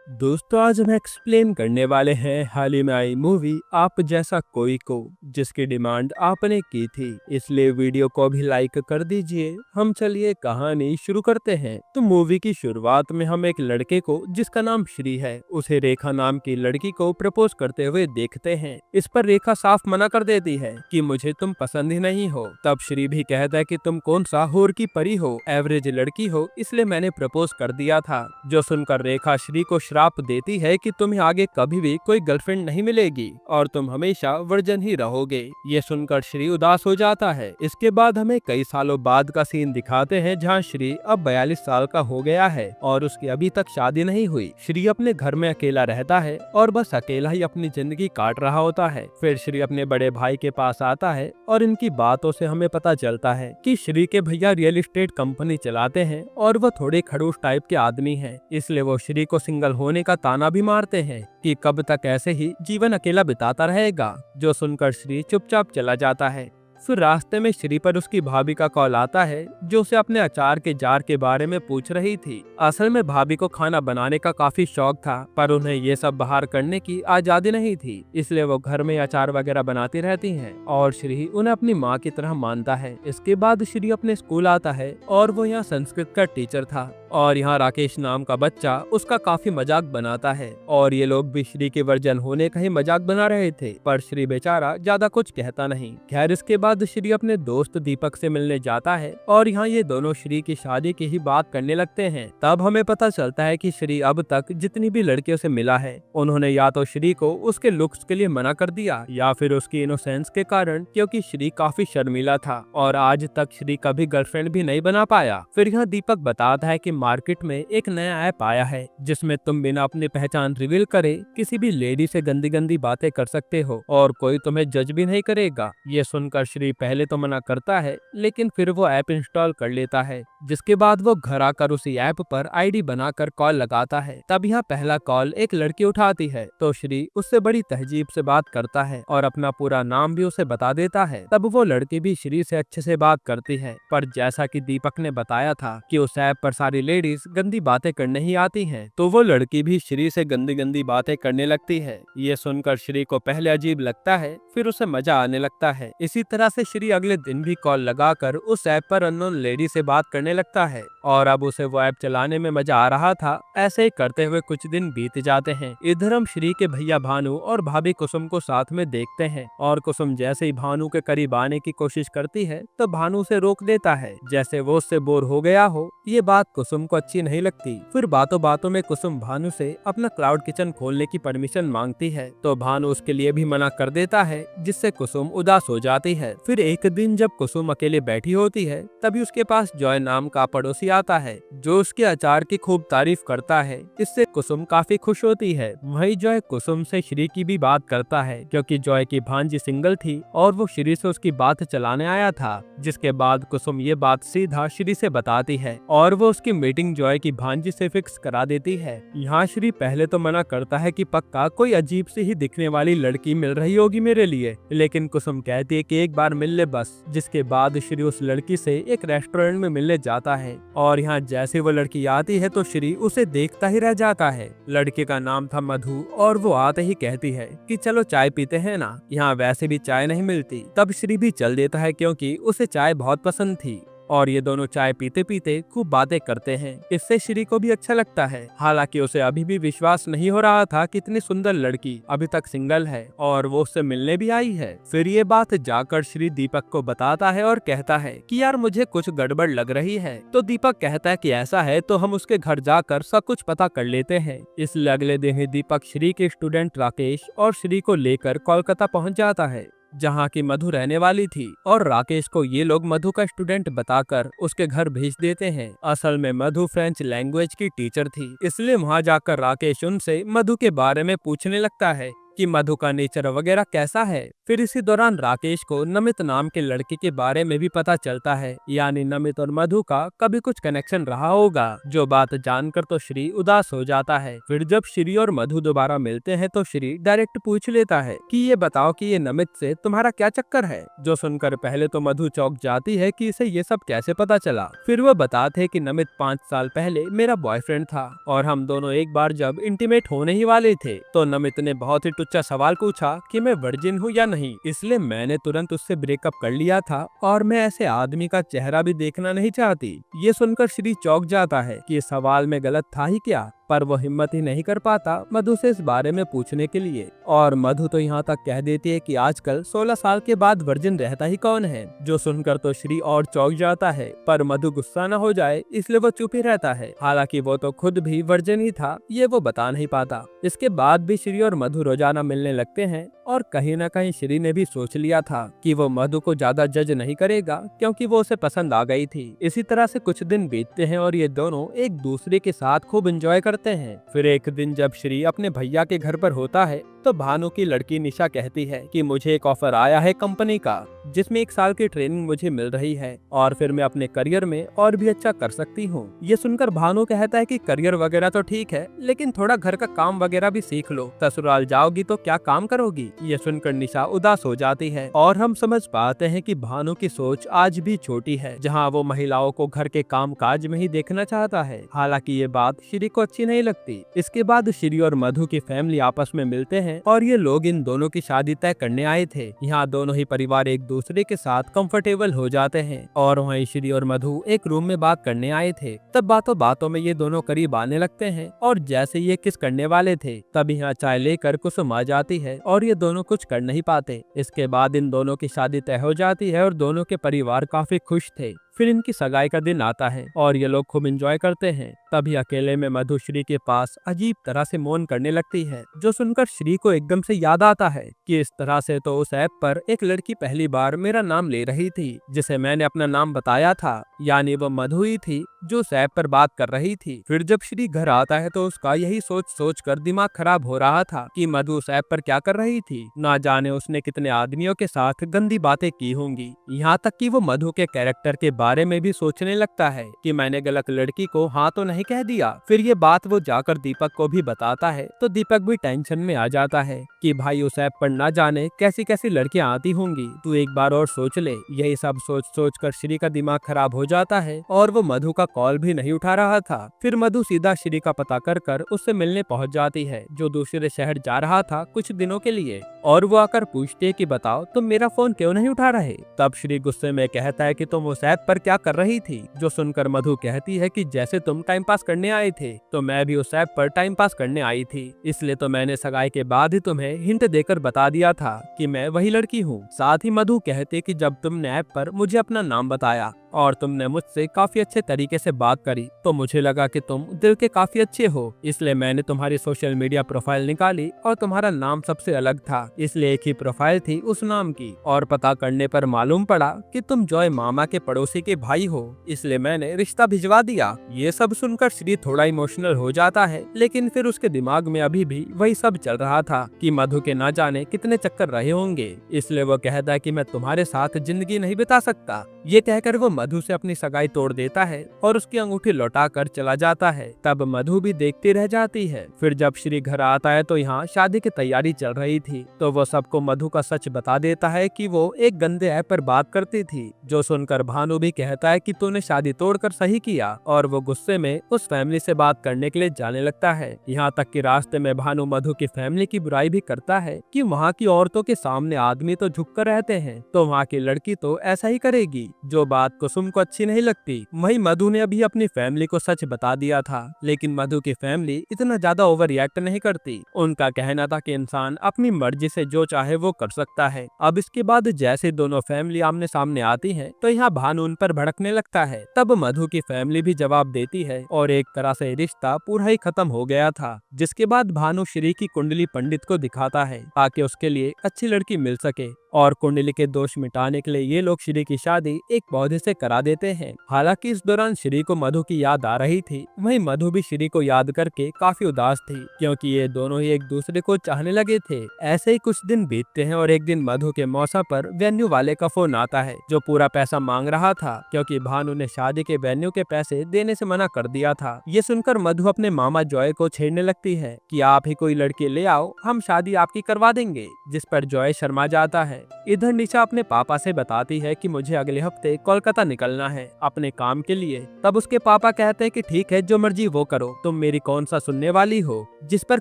दोस्तों, आज हम एक्सप्लेन करने वाले हैं हाल ही में आई मूवी आप जैसा कोई को, जिसकी डिमांड आपने की थी, इसलिए वीडियो को भी लाइक कर दीजिए। हम चलिए कहानी शुरू करते हैं। तो मूवी की शुरुआत में हम एक लड़के को जिसका नाम श्री है, उसे रेखा नाम की लड़की को प्रपोज करते हुए देखते हैं। इस पर रेखा साफ मना कर देती है कि मुझे तुम पसंद ही नहीं हो। तब श्री भी कहता है कि तुम कौन सा हूर की परी हो, एवरेज लड़की हो, इसलिए मैंने प्रपोज कर दिया था। जो सुनकर रेखा श्री को श्राप देती है कि तुम्हें आगे कभी भी कोई गर्लफ्रेंड नहीं मिलेगी और तुम हमेशा वर्जन ही रहोगे। ये सुनकर श्री उदास हो जाता है। इसके बाद हमें कई सालों बाद का सीन दिखाते हैं जहाँ श्री अब 42 साल का हो गया है और उसकी अभी तक शादी नहीं हुई। श्री अपने घर में अकेला रहता है और बस अकेला ही अपनी जिंदगी काट रहा होता है। फिर श्री अपने बड़े भाई के पास आता है और इनकी बातों से हमें पता चलता है कि श्री के भैया रियल एस्टेट कंपनी चलाते हैं और वो थोड़े खड़ूस टाइप के आदमी हैं, इसलिए वो श्री को सिंगल होने का ताना भी मारते हैं कि कब तक ऐसे ही जीवन अकेला बिताता रहेगा। जो सुनकर श्री चुपचाप चला जाता है। फिर रास्ते में श्री पर उसकी भाभी का कॉल आता है जो उसे अपने अचार के जार के बारे में पूछ रही थी। असल में भाभी को खाना बनाने का काफी शौक था, पर उन्हें ये सब बाहर करने की आजादी नहीं थी, इसलिए वो घर में अचार वगैरह बनाती रहती हैं और श्री उन्हें अपनी माँ की तरह मानता है। इसके बाद श्री अपने स्कूल आता है और वो यहाँ संस्कृत का टीचर था और यहाँ राकेश नाम का बच्चा उसका काफी मजाक बनाता है और ये लोग भी श्री के वर्जन होने का ही मजाक बना रहे थे, पर श्री बेचारा ज्यादा कुछ कहता नहीं। खैर, इसके बाद श्री अपने दोस्त दीपक से मिलने जाता है और यहाँ ये दोनों श्री की शादी की ही बात करने लगते हैं। तब हमें पता चलता है कि श्री अब तक जितनी भी लड़कियों से मिला है, उन्होंने या तो श्री को उसके लुक्स के लिए मना कर दिया या फिर उसकी इनोसेंस के कारण, क्योंकि श्री काफी शर्मीला था और आज तक श्री कभी गर्लफ्रेंड भी नहीं बना पाया। फिर यहाँ दीपक बताता है कि मार्केट में एक नया ऐप आया है जिसमें तुम बिना अपनी पहचान रिवील करे किसी भी लेडी से गंदी गंदी बातें कर सकते हो और कोई तुम्हें जज भी नहीं करेगा। ये सुनकर श्री पहले तो मना करता है, लेकिन फिर वो ऐप इंस्टॉल कर लेता है। जिसके बाद वो घर आकर उसी ऐप पर आईडी बनाकर कॉल लगाता है। तब यहाँ पहला कॉल एक लड़की उठाती है तो श्री उससे बड़ी तहजीब से बात करता है और अपना पूरा नाम भी उसे बता देता है। तब वो लड़की भी श्री से अच्छे से बात करती है, पर जैसा कि दीपक ने बताया था कि उस ऐप पर सारी लेडीज गंदी बातें करने ही आती हैं, तो वो लड़की भी श्री से गंदी गंदी बातें करने लगती है। ये सुनकर श्री को पहले अजीब लगता है, फिर उसे मजा आने लगता है। इसी तरह से श्री अगले दिन भी कॉल लगाकर उस ऐप पर अननोन लेडी से बात करने लगता है और अब उसे वो ऐप चलाने में मजा आ रहा था। ऐसे ही करते हुए कुछ दिन बीत जाते हैं। इधर हम श्री के भैया भानु और भाभी कुसुम को साथ में देखते हैं और कुसुम जैसे ही भानु के करीब आने की कोशिश करती है तो भानु उसे रोक देता है, जैसे वो उससे बोर हो गया हो। ये बात कुसुम को अच्छी नहीं लगती। फिर बातों बातों में कुसुम भानु से अपना क्लाउड किचन खोलने की परमिशन मांगती है तो भानु उसके लिए भी मना कर देता है, जिससे कुसुम उदास हो जाती है। फिर एक दिन जब कुसुम अकेले बैठी होती है तभी उसके पास जॉय नाम का पड़ोसी आता है जो उसके अचार की खूब तारीफ करता है। इससे कुसुम काफी खुश होती है। वही जॉय कुसुम से श्री की भी बात करता है, क्योंकि जॉय की भांजी सिंगल थी और वो श्री से उसकी बात चलाने आया था। जिसके बाद कुसुम ये बात सीधा श्री से बताती है और वो उसकी मीटिंग जॉय की भांजी से फिक्स करा देती है। यहाँ श्री पहले तो मना करता है कि पक्का कोई अजीब सी ही दिखने वाली लड़की मिल रही होगी मेरे लिए, लेकिन कुसुम कहती है कि एक बार मिल ले बस। जिसके बाद श्री उस लड़की से एक रेस्टोरेंट में मिलने जाता है और यहाँ जैसे वो लड़की आती है तो श्री उसे देखता ही रह जाता है। लड़के का नाम था मधु और वो आते ही कहती है कि चलो चाय पीते हैं ना, यहाँ वैसे भी चाय नहीं मिलती। तब श्री भी चल देता है क्योंकि उसे चाय बहुत पसंद थी और ये दोनों चाय पीते पीते खूब बातें करते हैं। इससे श्री को भी अच्छा लगता है। हालांकि उसे अभी भी विश्वास नहीं हो रहा था कि इतनी सुंदर लड़की अभी तक सिंगल है और वो उससे मिलने भी आई है। फिर ये बात जाकर श्री दीपक को बताता है और कहता है कि यार मुझे कुछ गड़बड़ लग रही है। तो दीपक कहता है कि ऐसा है तो हम उसके घर जाकर सब कुछ पता कर लेते हैं। इसलिए अगले दिन ही दीपक श्री के स्टूडेंट राकेश और श्री को लेकर कोलकाता पहुँच जाता है जहाँ की मधु रहने वाली थी और राकेश को ये लोग मधु का स्टूडेंट बताकर उसके घर भेज देते हैं। असल में मधु फ्रेंच लैंग्वेज की टीचर थी, इसलिए वहाँ जाकर राकेश उनसे मधु के बारे में पूछने लगता है कि मधु का नेचर वगैरह कैसा है। फिर इसी दौरान राकेश को नमित नाम के लड़के के बारे में भी पता चलता है, यानी नमित और मधु का कभी कुछ कनेक्शन रहा होगा। जो बात जानकर तो श्री उदास हो जाता है। फिर जब श्री और मधु दोबारा मिलते हैं तो श्री डायरेक्ट पूछ लेता है कि ये बताओ कि ये नमित से तुम्हारा क्या चक्कर है। जो सुनकर पहले तो मधु चौंक जाती है कि इसे ये सब कैसे पता चला। फिर वो बताते हैं कि नमित 5 साल पहले मेरा बॉयफ्रेंड था और हम दोनों एक बार जब इंटीमेट होने ही वाले थे तो नमित ने बहुत ही टुच्चा सवाल पूछा कि मैं वर्जिन हूँ या नहीं, इसलिए मैंने तुरंत उससे ब्रेकअप कर लिया था और मैं ऐसे आदमी का चेहरा भी देखना नहीं चाहती। ये सुनकर श्री चौंक जाता है कि इस सवाल में गलत था ही क्या, पर वो हिम्मत ही नहीं कर पाता मधु से इस बारे में पूछने के लिए। और मधु तो यहाँ तक कह देती है कि आजकल 16 साल के बाद वर्जिन रहता ही कौन है। जो सुनकर तो श्री और चौंक जाता है, पर मधु गुस्सा न हो जाए इसलिए वो चुप ही रहता है। हालांकि वो तो खुद भी वर्जिन ही था, ये वो बता नहीं पाता। इसके बाद भी श्री और मधु रोजाना मिलने लगते हैं और कहीं न कहीं श्री ने भी सोच लिया था कि वो मधु को ज्यादा जज नहीं करेगा क्योंकि वो उसे पसंद आ गई थी। इसी तरह से कुछ दिन बीतते हैं और ये दोनों एक दूसरे के साथ खूब एंजॉय करते हैं। फिर एक दिन जब श्री अपने भैया के घर पर होता है तो भानु की लड़की निशा कहती है कि मुझे एक ऑफर आया है कंपनी का जिसमें 1 साल की ट्रेनिंग मुझे मिल रही है और फिर मैं अपने करियर में और भी अच्छा कर सकती हूँ। ये सुनकर भानु कहता है कि करियर वगैरह तो ठीक है लेकिन थोड़ा घर का काम वगैरह भी सीख लो, ससुराल जाओगी तो क्या काम करोगी। ये सुनकर निशा उदास हो जाती है और हम समझ पाते हैं कि भानु की सोच आज भी छोटी है, जहाँ वो महिलाओं को घर के काम काज में ही देखना चाहता है। हालांकि ये बात श्री को अच्छी नहीं लगती। इसके बाद श्री और मधु की फैमिली आपस में मिलते हैं और ये लोग इन दोनों की शादी तय करने आए थे। यहाँ दोनों ही परिवार एक दूसरे के साथ कंफर्टेबल हो जाते हैं और वहीं श्री और मधु एक रूम में बात करने आए थे। तब बातों बातों में ये दोनों करीब आने लगते हैं और जैसे ये किस करने वाले थे तब यहाँ चाय लेकर कुसुम आ जाती है और ये दोनों कुछ कर नहीं पाते। इसके बाद इन दोनों की शादी तय हो जाती है और दोनों के परिवार काफी खुश थे। फिर इनकी सगाई का दिन आता है और ये लोग खूब एंजॉय करते हैं। तभी अकेले में मधु श्री के पास अजीब तरह से मौन करने लगती है। जो सुनकर श्री को एकदम से याद आता है कि इस तरह से तो उस ऐप पर एक लड़की पहली बार मेरा नाम ले रही थी जिसे मैंने अपना नाम बताया था, यानी वो मधु ही थी जो उस ऐप पर बात कर रही थी। फिर जब श्री घर आता है तो उसका यही सोच कर दिमाग खराब हो रहा था कि मधु उस ऐप पर क्या कर रही थी। ना जाने उसने कितने आदमियों के साथ गंदी बातें की होंगी। यहाँ तक कि वो मधु के कैरेक्टर के बारे में भी सोचने लगता है कि मैंने गलत लड़की को हाँ तो नहीं कह दिया। फिर ये बात वो जाकर दीपक को भी बताता है तो दीपक भी टेंशन में आ जाता है कि भाई उस ऐप पर ना जाने कैसी कैसी लड़कियां आती होंगी, तू एक बार और सोच ले। यही सब सोच कर श्री का दिमाग खराब हो जाता है और वो मधु का कॉल भी नहीं उठा रहा था। फिर मधु सीधा श्री का पता कर उससे मिलने पहुंच जाती है जो दूसरे शहर जा रहा था कुछ दिनों के लिए, और वो आकर पूछते कि बताओ तुम मेरा फोन क्यों नहीं उठा रहे। तब श्री गुस्से में कहता है कि तुम उस ऐप पर क्या कर रही थी। जो सुनकर मधु कहती है कि जैसे तुम टाइम पास करने आए थे तो मैं भी उस ऐप पर टाइम पास करने आई थी, इसलिए तो मैंने सगाई के बाद ही तुम्हें हिंट देकर बता दिया था कि मैं वही लड़की हूँ। साथ ही मधु कहते कि जब तुमने ऐप पर मुझे अपना नाम बताया और तुमने मुझसे काफी अच्छे तरीके से बात करी तो मुझे लगा कि तुम दिल के काफी अच्छे हो, इसलिए मैंने तुम्हारी सोशल मीडिया प्रोफाइल निकाली और तुम्हारा नाम सबसे अलग था, इसलिए एक ही प्रोफाइल थी उस नाम की, और पता करने पर मालूम पड़ा कि तुम जॉय मामा के पड़ोसी के भाई हो, इसलिए मैंने रिश्ता भिजवा दिया। ये सब सुनकर श्री थोड़ा इमोशनल हो जाता है, लेकिन फिर उसके दिमाग में अभी भी वही सब चल रहा था कि मधु के ना जाने कितने चक्कर रहे होंगे, इसलिए वो कहता है कि मैं तुम्हारे साथ जिंदगी नहीं बिता सकता। ये कहकर वो मधु से अपनी सगाई तोड़ देता है और उसकी अंगूठी लौटा कर चला जाता है। तब मधु भी देखती रह जाती है। फिर जब श्री घर आता है तो यहाँ शादी की तैयारी चल रही थी, तो वो सबको मधु का सच बता देता है कि वो एक गंदे ऐप पर बात करती थी। जो सुनकर भानु भी कहता है कि तूने शादी तोड़कर सही किया, और वो गुस्से में उस फैमिली से बात करने के लिए जाने लगता है। यहाँ तक कि रास्ते में भानु मधु की फैमिली की बुराई भी करता है कि वहाँ की औरतों के सामने आदमी तो झुक कर रहते हैं तो वहाँ की लड़की तो ऐसा ही करेगी, जो बात कुसुम को अच्छी नहीं लगती। वहीं मधु ने अभी अपनी फैमिली को सच बता दिया था, लेकिन मधु की फैमिली इतना ज्यादा ओवर रिएक्ट नहीं करती। उनका कहना था कि इंसान अपनी मर्जी से जो चाहे वो कर सकता है। अब इसके बाद जैसे दोनों फैमिली आमने सामने आती हैं, तो यहाँ भानु उन पर भड़कने लगता है। तब मधु की फैमिली भी जवाब देती है और एक तरह से रिश्ता पूरा ही खत्म हो गया था। जिसके बाद भानु श्री की कुंडली पंडित को दिखाता है ताकि उसके लिए अच्छी लड़की मिल सके, और कुंडली के दोष मिटाने के लिए ये लोग श्री की शादी एक पौधे से करा देते हैं। हालांकि इस दौरान श्री को मधु की याद आ रही थी, वहीं मधु भी श्री को याद करके काफी उदास थी, क्योंकि ये दोनों ही एक दूसरे को चाहने लगे थे। ऐसे ही कुछ दिन बीतते हैं और एक दिन मधु के मौसा पर वेन्यू वाले का फोन आता है, जो पूरा पैसा मांग रहा था, क्योंकि भानु ने शादी के वेन्यू के पैसे देने से मना कर दिया था। ये सुनकर मधु अपने मामा जॉय को छेड़ने लगती है कि आप ही कोई लड़की ले आओ, हम शादी आपकी करवा देंगे, जिस पर जॉय शर्मा जाता है। इधर निशा अपने पापा से बताती है कि मुझे अगले हफ्ते कोलकाता निकलना है अपने काम के लिए। तब उसके पापा कहते हैं कि ठीक है, जो मर्जी वो करो, तुम मेरी कौन सा सुनने वाली हो। जिस पर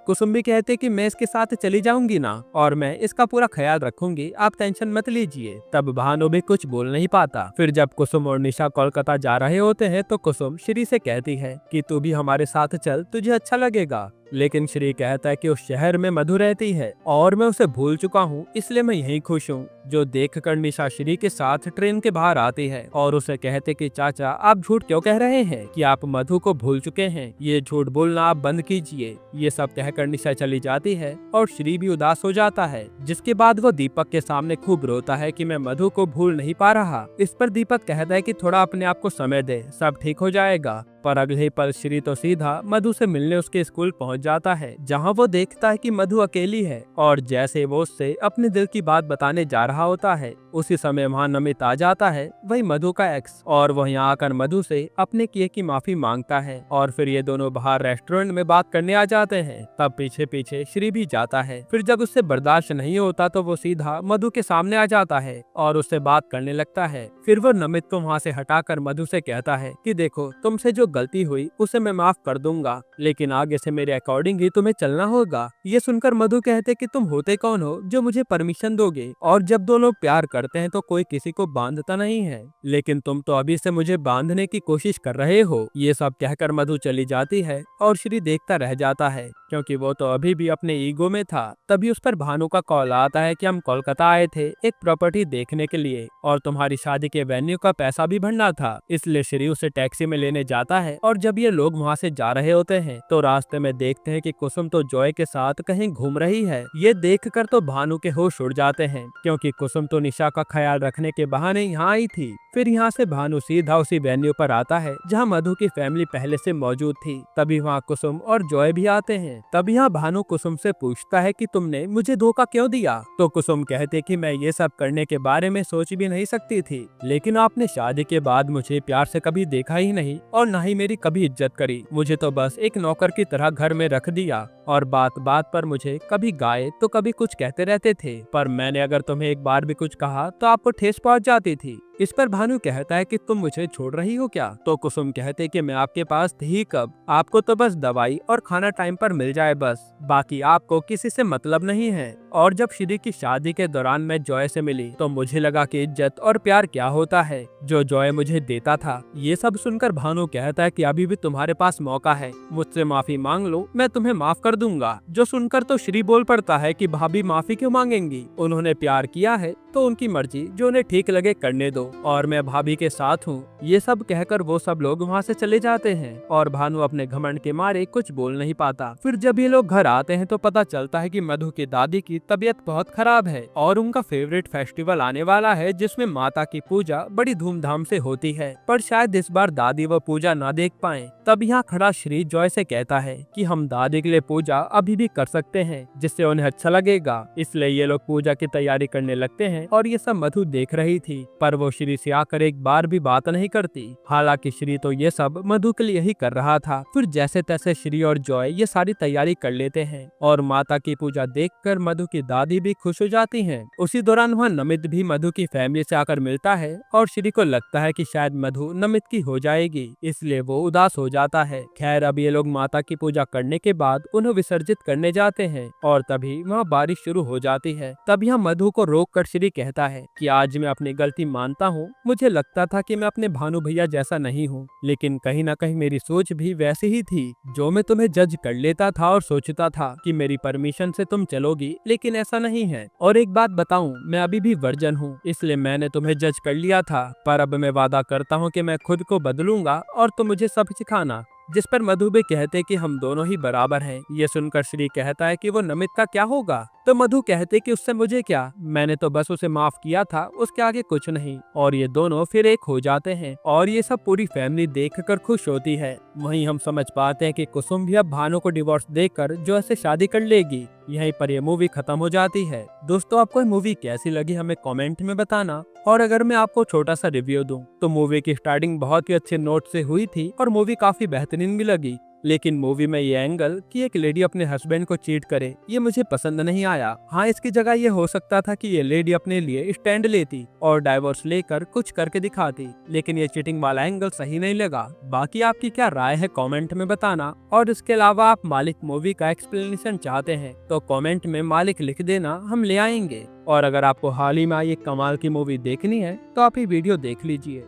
कुसुम भी कहते कि मैं इसके साथ चली जाऊंगी ना, और मैं इसका पूरा ख्याल रखूंगी, आप टेंशन मत लीजिए। तब भानु भी कुछ बोल नहीं पाता। फिर जब कुसुम और निशा कोलकाता जा रहे होते हैं तो कुसुम श्री से कहती है कि तू भी हमारे साथ चल, तुझे अच्छा लगेगा। लेकिन श्री कहता है कि उस शहर में मधु रहती है और मैं उसे भूल चुका हूँ, इसलिए मैं यहीं खुश हूँ। जो देखकर निशा श्री के साथ ट्रेन के बाहर आती है और उसे कहते कि चाचा आप झूठ क्यों कह रहे हैं कि आप मधु को भूल चुके हैं, ये झूठ बोलना आप बंद कीजिए। ये सब कहकर निशा चली जाती है और श्री भी उदास हो जाता है। जिसके बाद वो दीपक के सामने खूब रोता है कि मैं मधु को भूल नहीं पा रहा। इस पर दीपक कहता है कि थोड़ा अपने आप को समय दे, सब ठीक हो जाएगा। पर अगले ही पल श्री तो सीधा मधु से मिलने उसके स्कूल पहुंच जाता है, जहां वो देखता है कि मधु अकेली है। और जैसे वो उससे अपने दिल की बात बताने जा रहा होता है, उसी समय वहां नमित आ जाता है, वही मधु का एक्स, और वो यहाँ आकर मधु से अपने किए की माफी मांगता है। और फिर ये दोनों बाहर रेस्टोरेंट में बात करने आ जाते हैं। तब पीछे पीछे श्री भी जाता है। फिर जब उससे बर्दाश्त नहीं होता तो वो सीधा मधु के सामने आ जाता है और उससे बात करने लगता है। फिर वो नमित को वहाँ से हटाकर मधु से कहता है कि देखो, तुमसे जो गलती हुई उसे मैं माफ कर दूंगा, लेकिन आगे से मेरे अकॉर्डिंग ही तुम्हें चलना होगा। ये सुनकर मधु कहते कि तुम होते कौन हो जो मुझे परमिशन दोगे, और जब दो लोग प्यार करते हैं तो कोई किसी को बांधता नहीं है, लेकिन तुम तो अभी से मुझे बांधने की कोशिश कर रहे हो। ये सब कहकर मधु चली जाती है और श्री देखता रह जाता है, क्योंकि वो तो अभी भी अपने ईगो में था। तभी उस पर भानु का कॉल आता है कि हम कोलकाता आए थे एक प्रॉपर्टी देखने के लिए, और तुम्हारी शादी के वेन्यू का पैसा भी भरना था, इसलिए श्री उसे टैक्सी में लेने जाता है। और जब ये लोग वहाँ से जा रहे होते हैं तो रास्ते में देखते हैं कि कुसुम तो जॉय के साथ कहीं घूम रही है। ये देखकर तो भानु के होश उड़ जाते हैं, क्योंकि कुसुम तो निशा का ख्याल रखने के बहाने यहाँ आई थी। फिर यहाँ से भानु सीधा उसी वेन्यू पर आता है जहाँ मधु की फैमिली पहले से मौजूद थी। तभी वहाँ कुसुम और जॉय भी आते हैं। तब यहाँ भानु कुसुम से पूछता है कि तुमने मुझे धोखा क्यों दिया। तो कुसुम कहते कि मैं ये सब करने के बारे में सोच भी नहीं सकती थी, लेकिन आपने शादी के बाद मुझे प्यार से कभी देखा ही नहीं और न ही मेरी कभी इज्जत करी। मुझे तो बस एक नौकर की तरह घर में रख दिया और बात बात पर मुझे कभी गाए तो कभी कुछ कहते रहते थे, पर मैंने अगर तुम्हें एक बार भी कुछ कहा तो आपको ठेस पहुंच जाती थी। इस पर भानु कहता है कि तुम मुझे छोड़ रही हो क्या। तो कुसुम कहते कि मैं आपके पास थी कब, आपको तो बस दवाई और खाना टाइम पर मिल जाए बस, बाकी आपको किसी से मतलब नहीं है। और जब श्री की शादी के दौरान मैं जॉय से मिली तो मुझे लगा कि इज्जत और प्यार क्या होता है, जो जॉय मुझे देता था। ये सब सुनकर भानु कहता है कि अभी भी तुम्हारे पास मौका है, मुझसे माफी मांग लो, मैं तुम्हें माफ कर दूंगा। जो सुनकर तो श्री बोल पड़ता है कि भाभी माफी क्यों मांगेंगी, उन्होंने प्यार किया है तो उनकी मर्जी, जो उन्हें ठीक लगे करने दो, और मैं भाभी के साथ हूँ। ये सब कहकर वो सब लोग वहाँ से चले जाते हैं और भानु अपने घमंड के मारे कुछ बोल नहीं पाता। फिर जब ये लोग घर आते हैं तो पता चलता है कि मधु की दादी की तबीयत बहुत खराब है और उनका फेवरेट फेस्टिवल आने वाला है, जिसमें माता की पूजा बड़ी धूमधाम से होती है, पर शायद इस बार दादी वो पूजा ना देख पाए। तब यहाँ खड़ा श्री जॉय से कहता है कि हम दादी के लिए पूजा अभी भी कर सकते हैं, जिससे उन्हें अच्छा लगेगा। इसलिए ये लोग पूजा की तैयारी करने लगते हैं और ये सब मधु देख रही थी, पर वो श्री से आकर एक बार भी बात नहीं करती। हालांकि श्री तो ये सब मधु के लिए ही कर रहा था। फिर जैसे तैसे श्री और जॉय ये सारी तैयारी कर लेते हैं और माता की पूजा देखकर मधु की दादी भी खुश हो जाती हैं। उसी दौरान वहाँ नमित भी मधु की फैमिली से आकर मिलता है और श्री को लगता है कि शायद मधु नमित की हो जाएगी, इसलिए वो उदास हो जाता है। खैर, अब ये लोग माता की पूजा करने के बाद उन्हें विसर्जित करने जाते हैं और तभी वहाँ बारिश शुरू हो जाती है। तब यहाँ मधु को रोक कर श्री कहता है कि आज मैं अपनी गलती मानता हूँ, मुझे लगता था कि मैं अपने भानु भैया जैसा नहीं हूँ, लेकिन कहीं ना कहीं मेरी सोच भी वैसी ही थी। जो मैं तुम्हें जज कर लेता था और सोचता था कि मेरी परमिशन से तुम चलोगी, लेकिन ऐसा नहीं है। और एक बात बताऊं, मैं अभी भी वर्जन हूँ, इसलिए मैंने तुम्हें जज कर लिया था, पर अब मैं वादा करता हूँ कि मैं खुद को बदलूंगा और तुम मुझे सब सिखाना। जिस पर मधु भी कहते कि हम दोनों ही बराबर हैं। ये सुनकर श्री कहता है कि वो नमित का क्या होगा, तो मधु कहते कि उससे मुझे क्या, मैंने तो बस उसे माफ किया था, उसके आगे कुछ नहीं। और ये दोनों फिर एक हो जाते हैं और ये सब पूरी फैमिली देखकर खुश होती है। वहीं हम समझ पाते हैं कि कुसुम भी अब भानु को डिवोर्स देकर जो ऐसे शादी कर लेगी। यहीं पर ये मूवी खत्म हो जाती है। दोस्तों, आपको ये मूवी कैसी लगी हमें कमेंट में बताना। और अगर मैं आपको छोटा सा रिव्यू दूं तो मूवी की स्टार्टिंग बहुत ही अच्छे नोट से हुई थी और मूवी काफी बेहतरीन भी लगी। लेकिन मूवी में ये एंगल कि एक लेडी अपने हस्बैंड को चीट करे, ये मुझे पसंद नहीं आया। हाँ, इसकी जगह ये हो सकता था कि ये लेडी अपने लिए स्टैंड लेती और डाइवोर्स लेकर कुछ करके दिखाती, लेकिन ये चीटिंग वाला एंगल सही नहीं लगा। बाकी आपकी क्या राय है कमेंट में बताना। और इसके अलावा आप मालिक मूवी का एक्सप्लेनेशन चाहते हैं तो कमेंट में मालिक लिख देना, हम ले आएंगे। और अगर आपको हाल ही में आई एक कमाल की मूवी देखनी है तो आप ये वीडियो देख लीजिए।